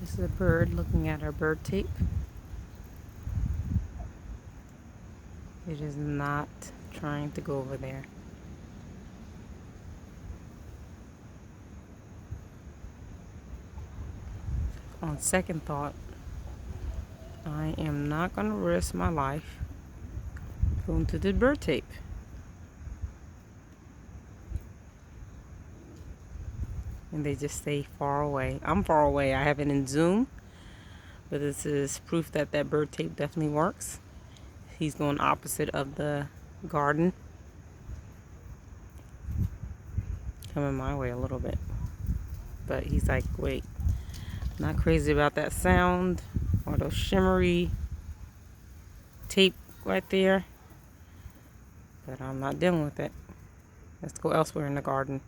This is a bird looking at our bird tape. It is not trying to go over there. On second thought, I am not going to risk my life going to the bird tape. And they just stay far away. I'm far away. I have it in Zoom, but this is proof that that bird tape definitely works. He's going opposite of the garden. Coming my way a little bit. But he's like, wait, not crazy about that sound or those shimmery tape right there. But I'm not dealing with it. Let's go elsewhere in the garden.